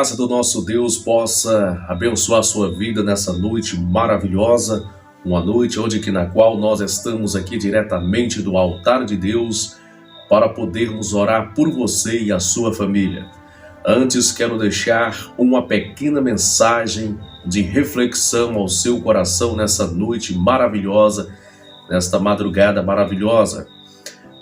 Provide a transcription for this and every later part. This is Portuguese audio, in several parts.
graça do nosso Deus possa abençoar a sua vida nessa noite maravilhosa, uma noite na qual nós estamos aqui diretamente do altar de Deus para podermos orar por você e a sua família. Antes, quero deixar uma pequena mensagem de reflexão ao seu coração nessa noite maravilhosa, nesta madrugada maravilhosa.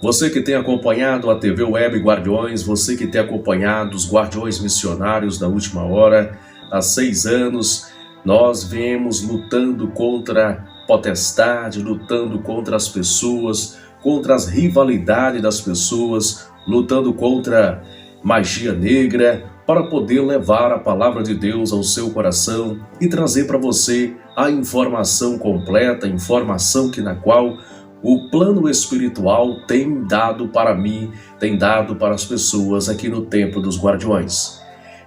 Você que tem acompanhado a TV Web Guardiões, você que tem acompanhado os Guardiões Missionários da Última Hora, há 6 anos, nós viemos lutando contra potestade, lutando contra as pessoas, contra as rivalidades das pessoas, lutando contra magia negra, para poder levar a palavra de Deus ao seu coração e trazer para você a informação completa, informação na qual o plano espiritual tem dado para mim, tem dado para as pessoas aqui no Templo dos Guardiões.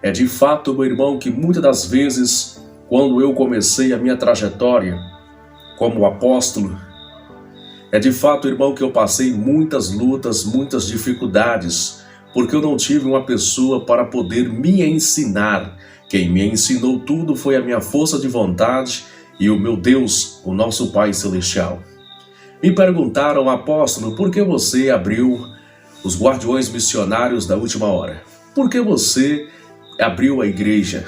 É de fato, meu irmão, que muitas das vezes, quando eu comecei a minha trajetória como apóstolo, é de fato, irmão, que eu passei muitas lutas, muitas dificuldades, porque eu não tive uma pessoa para poder me ensinar. Quem me ensinou tudo foi a minha força de vontade e o meu Deus, o nosso Pai Celestial. Me perguntaram, apóstolo, por que você abriu os Guardiões Missionários da Última Hora? Por que você abriu a igreja?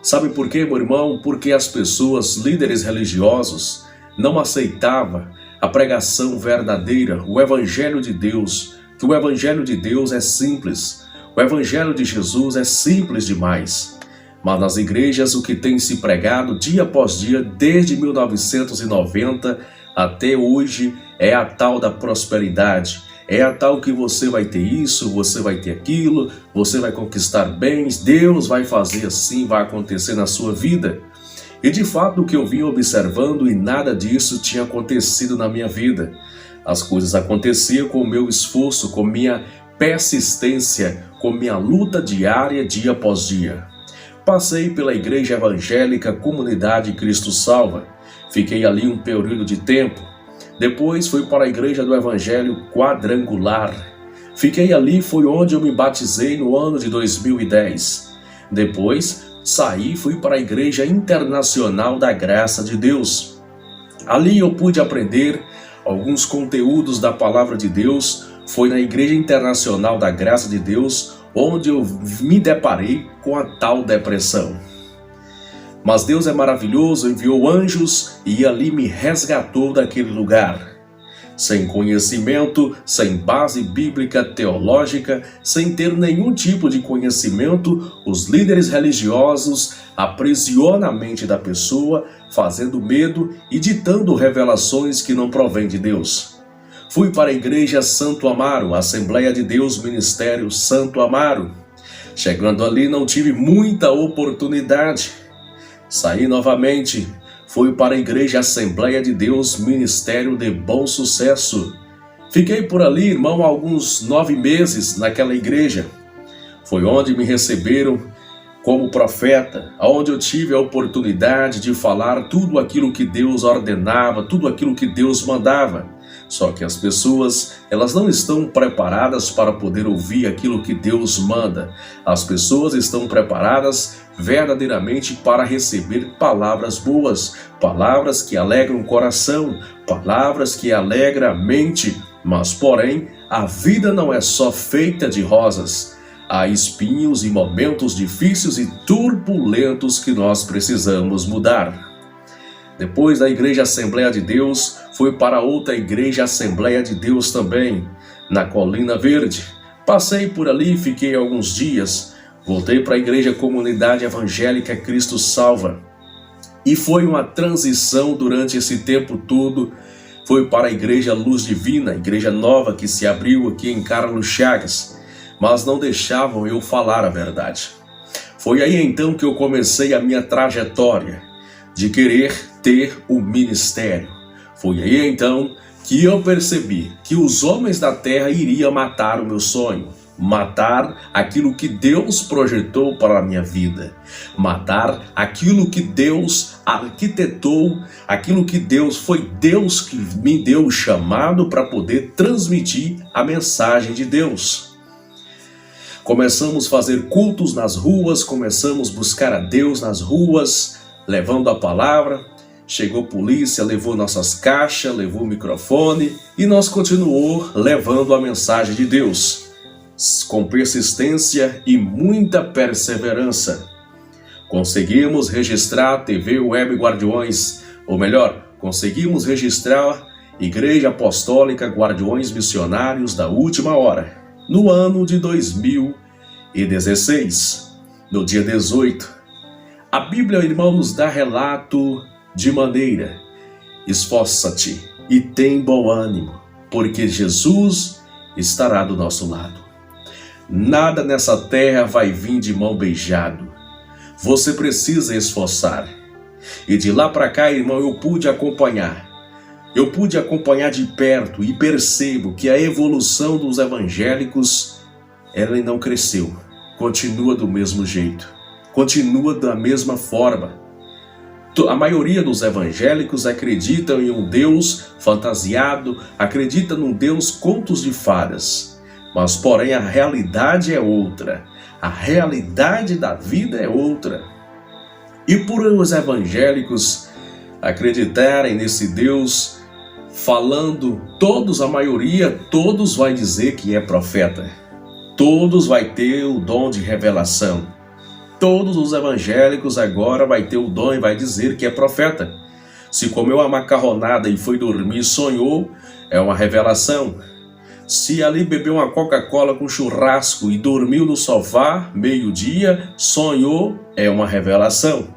Sabe por quê, meu irmão? Porque as pessoas, líderes religiosos, não aceitavam a pregação verdadeira, o Evangelho de Deus, que o Evangelho de Deus é simples, o Evangelho de Jesus é simples demais. Mas nas igrejas o que tem se pregado dia após dia, desde 1990 até hoje, é a tal da prosperidade, é a tal que você vai ter isso, você vai ter aquilo, você vai conquistar bens, Deus vai fazer assim, vai acontecer na sua vida. E de fato o que eu vim observando e nada disso tinha acontecido na minha vida. As coisas aconteciam com o meu esforço, com minha persistência, com minha luta diária, dia após dia. Passei pela Igreja Evangélica Comunidade Cristo Salva. Fiquei ali um período de tempo. Depois fui para a Igreja do Evangelho Quadrangular. Fiquei ali, foi onde eu me batizei no ano de 2010. Depois saí e fui para a Igreja Internacional da Graça de Deus. Ali eu pude aprender alguns conteúdos da Palavra de Deus. Foi na Igreja Internacional da Graça de Deus onde eu me deparei com a tal depressão. Mas Deus é maravilhoso, enviou anjos e ali me resgatou daquele lugar. Sem conhecimento, sem base bíblica teológica, sem ter nenhum tipo de conhecimento, os líderes religiosos aprisionam a mente da pessoa, fazendo medo e ditando revelações que não provêm de Deus. Fui para a Igreja Santo Amaro, Assembleia de Deus Ministério Santo Amaro. Chegando ali não tive muita oportunidade. Saí novamente, fui para a Igreja Assembleia de Deus Ministério de Bom Sucesso. Fiquei por ali, irmão, alguns 9 meses naquela igreja. Foi onde me receberam como profeta, onde eu tive a oportunidade de falar tudo aquilo que Deus ordenava, tudo aquilo que Deus mandava. Só que as pessoas, elas não estão preparadas para poder ouvir aquilo que Deus manda. As pessoas estão preparadas verdadeiramente para receber palavras boas, palavras que alegram o coração, palavras que alegram a mente. Mas, porém, a vida não é só feita de rosas. Há espinhos e momentos difíceis e turbulentos que nós precisamos mudar. Depois da Igreja Assembleia de Deus, fui para outra Igreja Assembleia de Deus também, na Colina Verde. Passei por ali e fiquei alguns dias. Voltei para a Igreja Comunidade Evangélica Cristo Salva. E foi uma transição durante esse tempo todo. Fui para a Igreja Luz Divina, igreja nova que se abriu aqui em Carlos Chagas. Mas não deixavam eu falar a verdade. Foi aí então que eu comecei a minha trajetória de querer ter o ministério. Foi aí então que eu percebi que os homens da terra iriam matar o meu sonho, matar aquilo que Deus projetou para a minha vida, matar aquilo que Deus arquitetou, aquilo que foi Deus que me deu o chamado para poder transmitir a mensagem de Deus. Começamos a fazer cultos nas ruas, começamos a buscar a Deus nas ruas, levando a palavra. Chegou polícia, levou nossas caixas, levou o microfone e nós continuamos levando a mensagem de Deus, com persistência e muita perseverança. Conseguimos registrar a TV Web Guardiões, ou melhor, conseguimos registrar Igreja Apostólica Guardiões Missionários da Última Hora, no ano de 2016, no dia 18. A Bíblia, irmão, nos dá relato de maneira: esforça-te e tem bom ânimo, porque Jesus estará do nosso lado. Nada nessa terra vai vir de mão beijado. Você precisa esforçar. E de lá para cá, irmão, eu pude acompanhar de perto e percebo que a evolução dos evangélicos, ela não cresceu, continua do mesmo jeito, continua da mesma forma. A maioria dos evangélicos acreditam em um Deus fantasiado, acredita num Deus contos de fadas, mas porém a realidade é outra, a realidade da vida é outra. E por os evangélicos acreditarem nesse Deus, falando, a maioria, todos vai dizer que é profeta. Todos vai ter o dom de revelação. Todos os evangélicos agora vai ter o dom e vai dizer que é profeta. Se comeu a macarronada e foi dormir e sonhou, é uma revelação. Se ali bebeu uma Coca-Cola com churrasco e dormiu no sofá, meio-dia, sonhou, é uma revelação.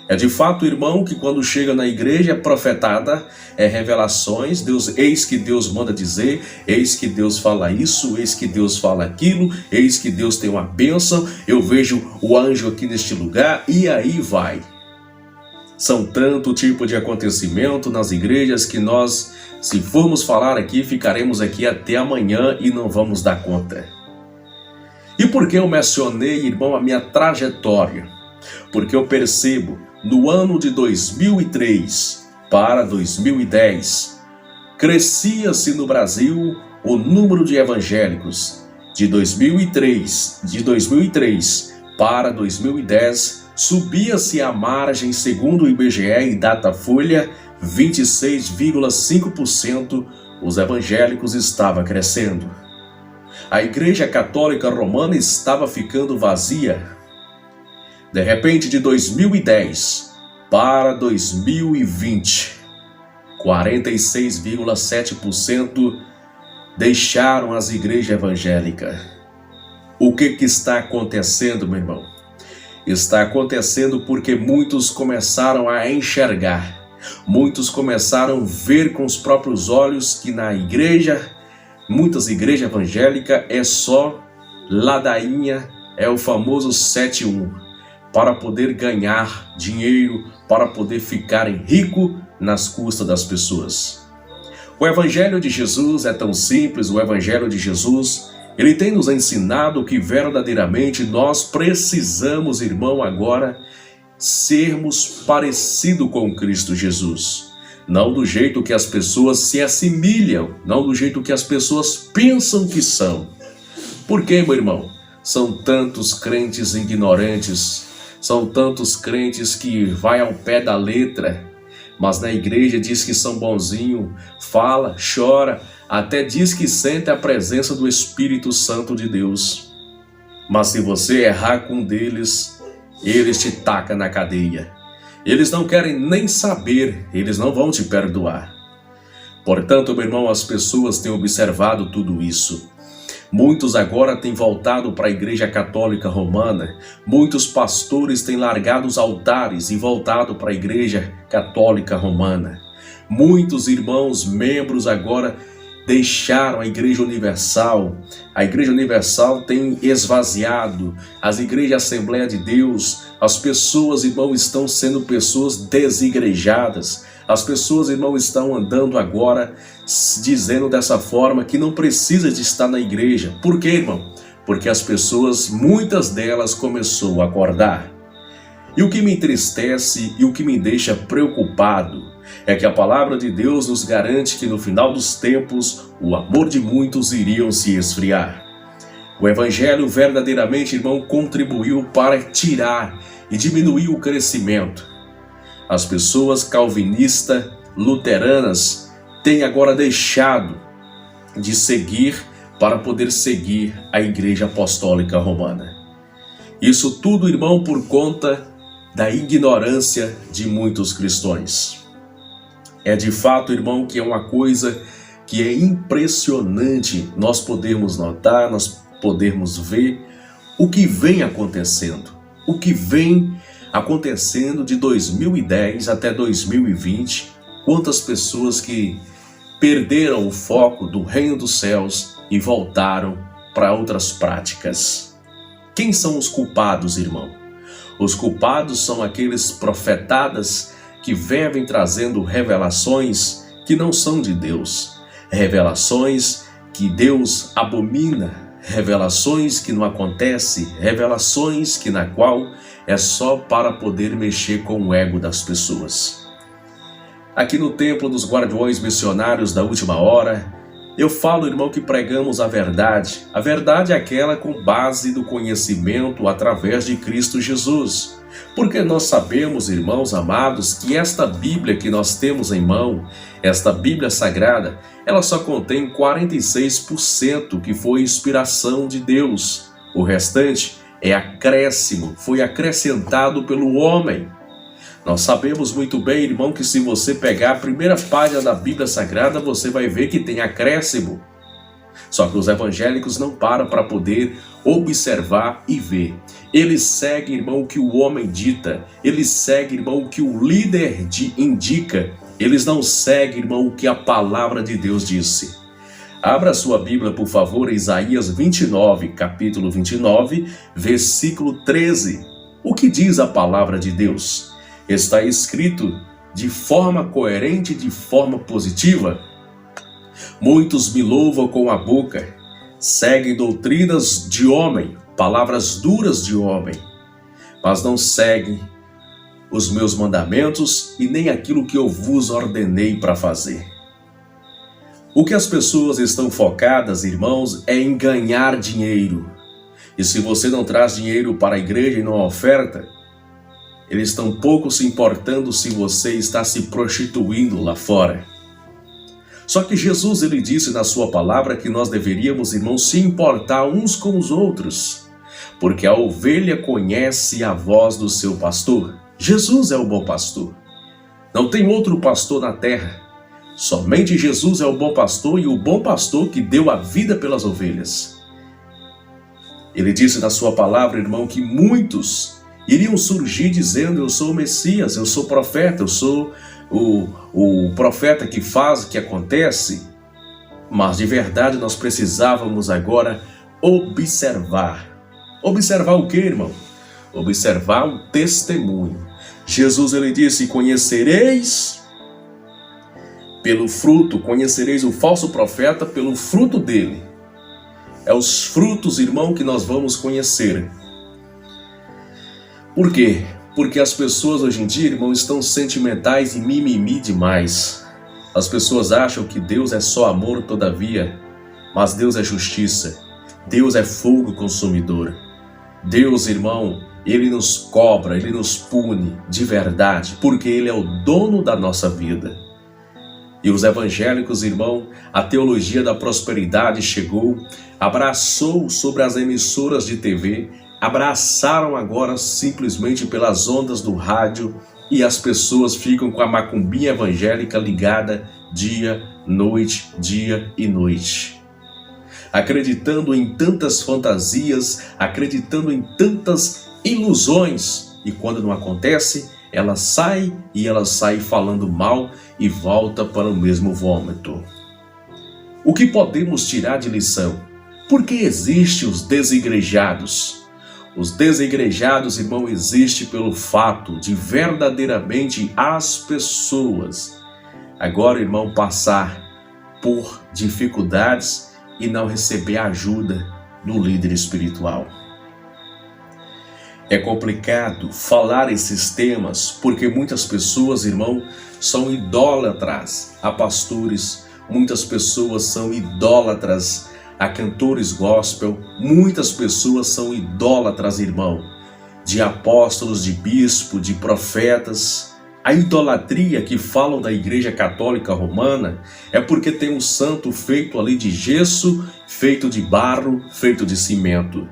É de fato, irmão, que quando chega na igreja profetada, é revelações, eis que Deus manda dizer, eis que Deus fala isso, eis que Deus fala aquilo, eis que Deus tem uma bênção, eu vejo o anjo aqui neste lugar, e aí vai. São tanto tipo de acontecimento nas igrejas que nós, se formos falar aqui, ficaremos aqui até amanhã e não vamos dar conta. E por que eu mencionei, irmão, a minha trajetória? Porque eu percebo, no ano de 2003 para 2010, crescia-se no Brasil o número de evangélicos. De 2003 para 2010, subia-se a margem, segundo o IBGE e Datafolha, 26,5% os evangélicos estavam crescendo. A Igreja Católica Romana estava ficando vazia. De repente, de 2010 para 2020, 46,7% deixaram as igrejas evangélicas. O que está acontecendo, meu irmão? Está acontecendo porque muitos começaram a enxergar, muitos começaram a ver com os próprios olhos que na igreja, muitas igrejas evangélicas é só ladainha, é o famoso 7-1. Para poder ganhar dinheiro, para poder ficarem ricos nas custas das pessoas. O Evangelho de Jesus é tão simples, o Evangelho de Jesus, ele tem nos ensinado que verdadeiramente nós precisamos, irmão, agora sermos parecidos com Cristo Jesus. Não do jeito que as pessoas se assimilham, não do jeito que as pessoas pensam que são. Por quê, meu irmão? São tantos crentes ignorantes, são tantos crentes que vai ao pé da letra, mas na igreja diz que são bonzinhos, fala, chora, até diz que sente a presença do Espírito Santo de Deus. Mas se você errar com um deles, eles te tacam na cadeia. Eles não querem nem saber, eles não vão te perdoar. Portanto, meu irmão, as pessoas têm observado tudo isso. Muitos agora têm voltado para a Igreja Católica Romana, muitos pastores têm largado os altares e voltado para a Igreja Católica Romana. Muitos irmãos, membros agora deixaram a Igreja Universal. A Igreja Universal tem esvaziado, as igrejas Assembleia de Deus, as pessoas, irmão, estão sendo pessoas desigrejadas. As pessoas, irmão, estão andando agora dizendo dessa forma que não precisa de estar na igreja. Por quê, irmão? Porque as pessoas, muitas delas, começou a acordar. E o que me entristece e o que me deixa preocupado é que a palavra de Deus nos garante que no final dos tempos o amor de muitos iriam se esfriar. O Evangelho verdadeiramente, irmão, contribuiu para tirar e diminuir o crescimento. As pessoas calvinistas, luteranas, têm agora deixado de seguir para poder seguir a Igreja Apostólica Romana. Isso tudo, irmão, por conta da ignorância de muitos cristãos. É de fato, irmão, que é uma coisa que é impressionante nós podermos notar, nós podermos ver o que vem acontecendo. O que vem acontecendo de 2010 até 2020, quantas pessoas que perderam o foco do reino dos céus e voltaram para outras práticas. Quem são os culpados, irmão? Os culpados são aqueles profetadas que vivem trazendo revelações que não são de Deus, revelações que Deus abomina, revelações que não acontecem, revelações que na qual é só para poder mexer com o ego das pessoas. Aqui no Templo dos Guardiões Missionários da Última Hora, eu falo, irmão, que pregamos a verdade. A verdade é aquela com base do conhecimento através de Cristo Jesus. Porque nós sabemos, irmãos amados, que esta Bíblia que nós temos em mão, esta Bíblia Sagrada, ela só contém 46% que foi inspiração de Deus. O restante é acréscimo, foi acrescentado pelo homem. Nós sabemos muito bem, irmão, que se você pegar a primeira página da Bíblia Sagrada, você vai ver que tem acréscimo. Só que os evangélicos não param para poder observar e ver. Eles seguem, irmão, o que o homem dita. Eles seguem, irmão, o que o líder indica. Eles não seguem, irmão, o que a palavra de Deus disse. Abra sua Bíblia, por favor, em Isaías 29, capítulo 29, versículo 13. O que diz a palavra de Deus? Está escrito de forma coerente, de forma positiva. Muitos me louvam com a boca, seguem doutrinas de homem, palavras duras de homem, mas não seguem os meus mandamentos e nem aquilo que eu vos ordenei para fazer. O que as pessoas estão focadas, irmãos, é em ganhar dinheiro. E se você não traz dinheiro para a igreja e não oferta, eles estão pouco se importando se você está se prostituindo lá fora. Só que Jesus, ele disse na sua palavra que nós deveríamos, irmãos, se importar uns com os outros, porque a ovelha conhece a voz do seu pastor. Jesus é o bom pastor. Não tem outro pastor na terra. Somente Jesus é o bom pastor e o bom pastor que deu a vida pelas ovelhas. Ele disse na sua palavra, irmão, que muitos iriam surgir dizendo: eu sou o Messias, eu sou profeta, eu sou o profeta que faz o que acontece. Mas de verdade nós precisávamos agora observar. Observar o que, irmão? Observar o testemunho. Jesus, ele disse: conhecereis pelo fruto, conhecereis o falso profeta pelo fruto dele. É os frutos, irmão, que nós vamos conhecer. Por quê? Porque as pessoas hoje em dia, irmão, estão sentimentais e mimimi demais. As pessoas acham que Deus é só amor todavia, mas Deus é justiça. Deus é fogo consumidor. Deus, irmão, Ele nos cobra, Ele nos pune de verdade, porque Ele é o dono da nossa vida. E os evangélicos, irmão, a teologia da prosperidade chegou, abraçou sobre as emissoras de TV, abraçaram agora simplesmente pelas ondas do rádio e as pessoas ficam com a macumbinha evangélica ligada dia, e noite. Acreditando em tantas fantasias, acreditando em tantas ilusões. E quando não acontece, ela sai falando mal e volta para o mesmo vômito. O que podemos tirar de lição? Por que existem os desigrejados? Os desigrejados, irmão, existem pelo fato de verdadeiramente as pessoas agora, irmão, passar por dificuldades e não receber a ajuda do líder espiritual. É complicado falar esses temas porque muitas pessoas, irmão, são idólatras a pastores, muitas pessoas são idólatras a cantores gospel, muitas pessoas são idólatras, irmão, de apóstolos, de bispo, de profetas. A idolatria que falam da Igreja Católica Romana é porque tem um santo feito ali de gesso, feito de barro, feito de cimento.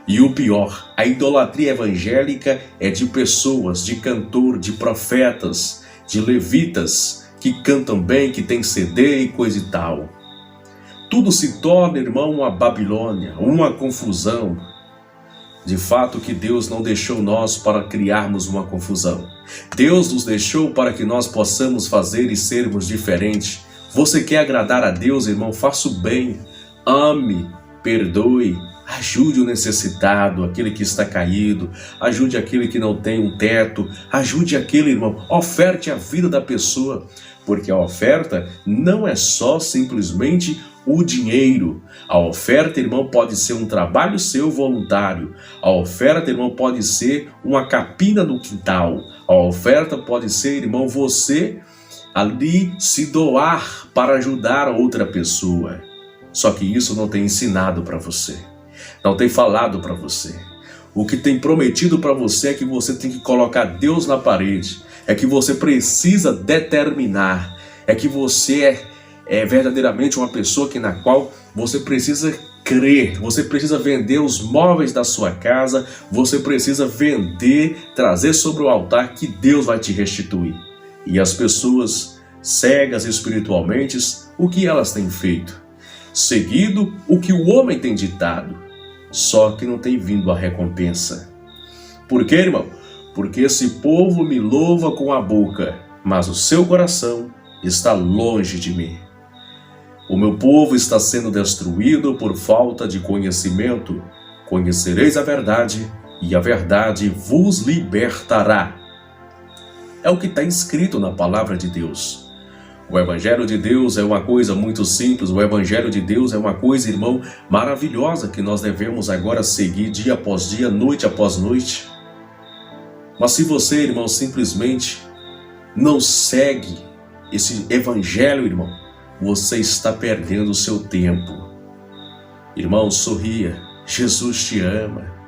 E o pior, a idolatria evangélica é de pessoas, de cantor, de profetas, de levitas, que cantam bem, que tem CD e coisa e tal. Tudo se torna, irmão, uma Babilônia, uma confusão. De fato que Deus não deixou nós para criarmos uma confusão. Deus nos deixou para que nós possamos fazer e sermos diferentes. Você quer agradar a Deus, irmão? Faça o bem, ame, perdoe, ajude o necessitado, aquele que está caído, ajude aquele que não tem um teto, ajude aquele, irmão, oferte a vida da pessoa, porque a oferta não é só simplesmente o dinheiro. A oferta, irmão, pode ser um trabalho seu voluntário. A oferta, irmão, pode ser uma capina no quintal. A oferta pode ser, irmão, você ali se doar para ajudar outra pessoa. Só que isso não tem ensinado para você. Não tem falado para você. O que tem prometido para você é que você tem que colocar Deus na parede. É que você precisa determinar. É que você é verdadeiramente uma pessoa na qual você precisa crer. Você precisa vender os móveis da sua casa. Você precisa vender, trazer sobre o altar que Deus vai te restituir. E as pessoas cegas espiritualmente, o que elas têm feito? Seguido o que o homem tem ditado, só que não tem vindo a recompensa. Por quê, irmão? Porque esse povo me louva com a boca, mas o seu coração está longe de mim. O meu povo está sendo destruído por falta de conhecimento. Conhecereis a verdade, e a verdade vos libertará. É o que está escrito na palavra de Deus. O Evangelho de Deus é uma coisa muito simples. O Evangelho de Deus é uma coisa, irmão, maravilhosa que nós devemos agora seguir dia após dia, noite após noite. Mas se você, irmão, simplesmente não segue esse Evangelho, irmão, você está perdendo o seu tempo. Irmão, sorria. Jesus te ama.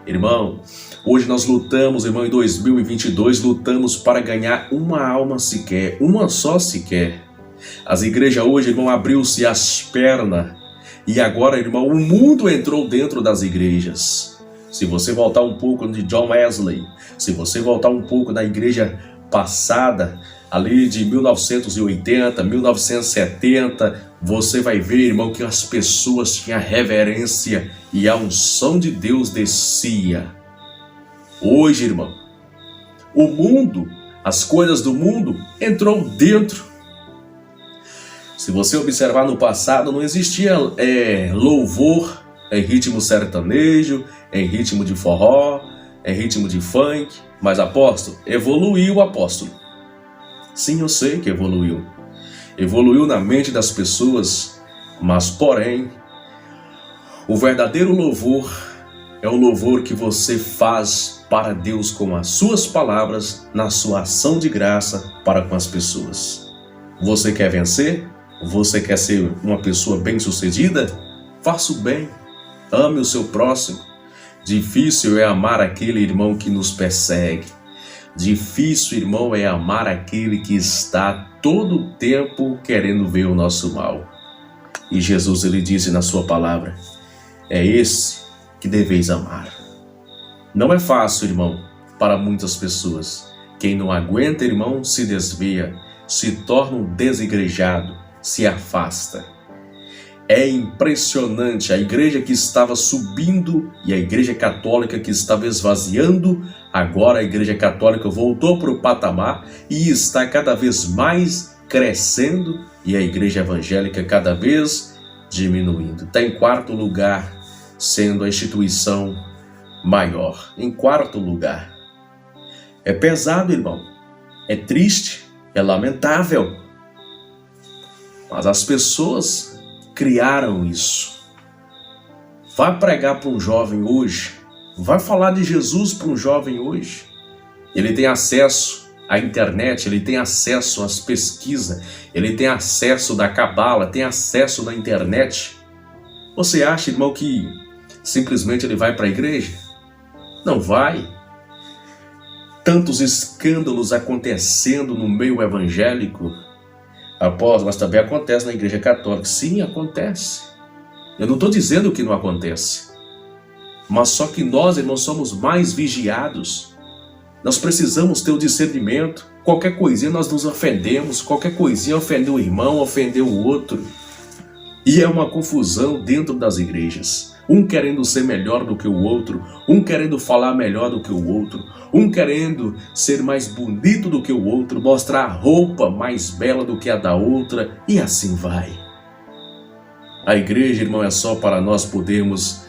Irmão, hoje nós lutamos, irmão, em 2022, lutamos para ganhar uma alma sequer, uma só sequer. As igrejas hoje, irmão, abriu-se as pernas e agora, irmão, o mundo entrou dentro das igrejas. Se você voltar um pouco de John Wesley, se você voltar um pouco da igreja passada, ali de 1980, 1970, você vai ver, irmão, que as pessoas tinham reverência e a unção de Deus descia. Hoje, irmão, o mundo, as coisas do mundo entrou dentro. Se você observar no passado, não existia louvor em ritmo sertanejo, em ritmo de forró, em ritmo de funk, mas apóstolo, evoluiu, apóstolo. Sim, eu sei que evoluiu. Evoluiu na mente das pessoas, mas porém, o verdadeiro louvor é o louvor que você faz para Deus com as suas palavras, na sua ação de graça para com as pessoas. Você quer vencer? Você quer ser uma pessoa bem-sucedida? Faça o bem, ame o seu próximo. Difícil é amar aquele irmão que nos persegue. Difícil, irmão, é amar aquele que está todo o tempo querendo ver o nosso mal. E Jesus, ele disse na sua palavra, é esse que deveis amar. Não é fácil, irmão, para muitas pessoas. Quem não aguenta, irmão, se desvia, se torna um desigrejado, se afasta. É impressionante, a igreja que estava subindo e a igreja católica que estava esvaziando, agora a igreja católica voltou para o patamar e está cada vez mais crescendo e a igreja evangélica cada vez diminuindo. Está em quarto lugar, sendo a instituição maior. Em quarto lugar. É pesado, irmão. É triste, é lamentável. Mas as pessoas criaram isso. Vai pregar para um jovem hoje, vai falar de Jesus para um jovem hoje. Ele tem acesso à internet, ele tem acesso às pesquisas, ele tem acesso da cabala, tem acesso na internet. Você acha, irmão, que simplesmente ele vai para a igreja? Não vai. Tantos escândalos acontecendo no meio evangélico. Mas também acontece na igreja católica. Sim, acontece. Eu não estou dizendo que não acontece. Mas só que nós, irmãos, somos mais vigiados. Nós precisamos ter o discernimento. Qualquer coisinha nós nos ofendemos. Qualquer coisinha ofendeu o irmão, ofendeu o outro. E é uma confusão dentro das igrejas. Um querendo ser melhor do que o outro, um querendo falar melhor do que o outro, um querendo ser mais bonito do que o outro, mostrar a roupa mais bela do que a da outra, e assim vai. A igreja, irmão, é só para nós podermos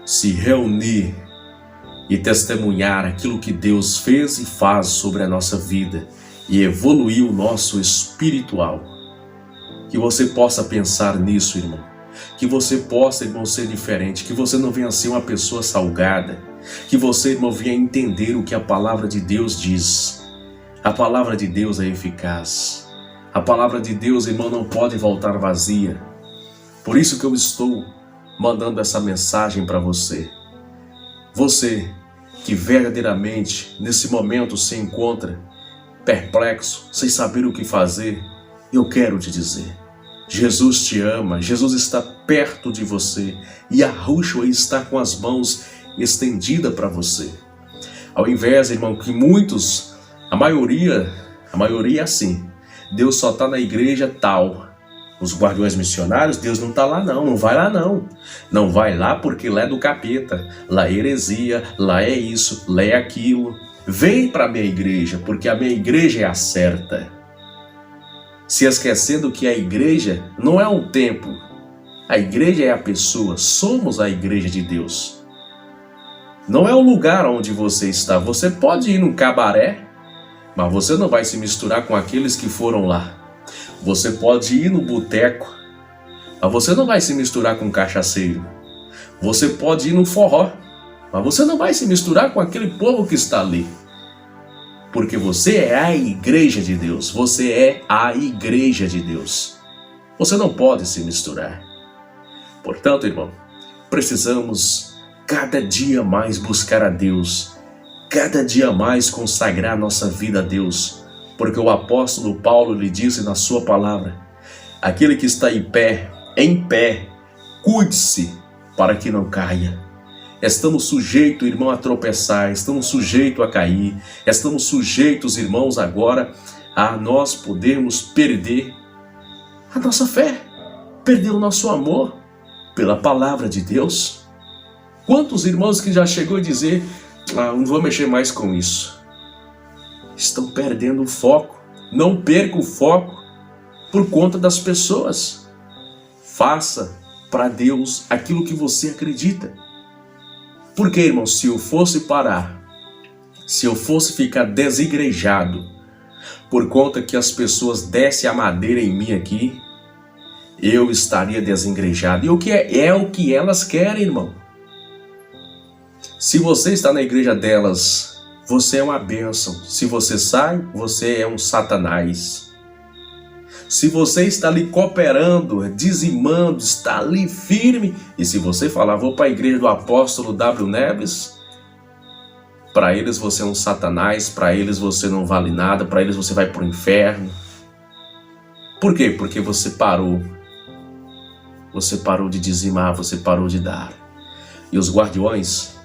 se reunir e testemunhar aquilo que Deus fez e faz sobre a nossa vida e evoluir o nosso espiritual. Que você possa pensar nisso, irmão. Que você possa, irmão, ser diferente. Que você não venha ser uma pessoa salgada. Que você, irmão, venha entender o que a palavra de Deus diz. A palavra de Deus é eficaz. A palavra de Deus, irmão, não pode voltar vazia. Por isso que eu estou mandando essa mensagem para você. Você que verdadeiramente, nesse momento, se encontra perplexo, sem saber o que fazer, eu quero te dizer. Jesus te ama, Jesus está perto de você e Yahushua está com as mãos estendidas para você. Ao invés, irmão, que muitos, a maioria é assim. Deus só está na igreja tal. Os guardiões missionários, Deus não está lá não vai lá não. Não vai lá porque lá é do capeta, lá é heresia, lá é isso, lá é aquilo. Vem para a minha igreja, porque a minha igreja é a certa. Se esquecendo que a igreja não é um templo, a igreja é a pessoa, somos a igreja de Deus. Não é o lugar onde você está, você pode ir num cabaré, mas você não vai se misturar com aqueles que foram lá. Você pode ir no boteco, mas você não vai se misturar com o cachaceiro. Você pode ir no forró, mas você não vai se misturar com aquele povo que está ali. Porque você é a igreja de Deus. Você é a igreja de Deus. Você não pode se misturar. Portanto, irmão, precisamos cada dia mais buscar a Deus. Cada dia mais consagrar nossa vida a Deus. Porque o apóstolo Paulo lhe disse na sua palavra: aquele que está em pé, cuide-se para que não caia. Estamos sujeitos, irmão, a tropeçar, estamos sujeitos a cair, estamos sujeitos, irmãos, agora a nós podermos perder a nossa fé, perder o nosso amor pela palavra de Deus. Quantos irmãos que já chegou a dizer, não vou mexer mais com isso, estão perdendo o foco. Não perca o foco por conta das pessoas. Faça para Deus aquilo que você acredita. Porque, irmão, se eu fosse parar, se eu fosse ficar desigrejado por conta que as pessoas dessem a madeira em mim aqui, eu estaria desengrejado. E o que é o que elas querem, irmão. Se você está na igreja delas, você é uma bênção. Se você sai, você é um satanás. Se você está ali cooperando, dizimando, está ali firme, e se você falar, vou para a igreja do apóstolo W. Neves, para eles você é um satanás, para eles você não vale nada, para eles você vai para o inferno. Por quê? Porque você parou. Você parou de dizimar, você parou de dar. E os guardiões,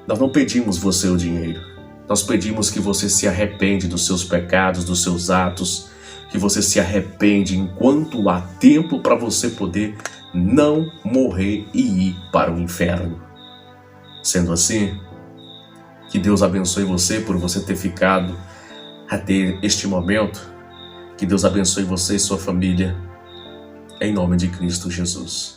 nós não pedimos você o dinheiro. Nós pedimos que você se arrepende dos seus pecados, dos seus atos, que você se arrepende enquanto há tempo para você poder não morrer e ir para o inferno. Sendo assim, que Deus abençoe você por você ter ficado até este momento. Que Deus abençoe você e sua família, em nome de Cristo Jesus.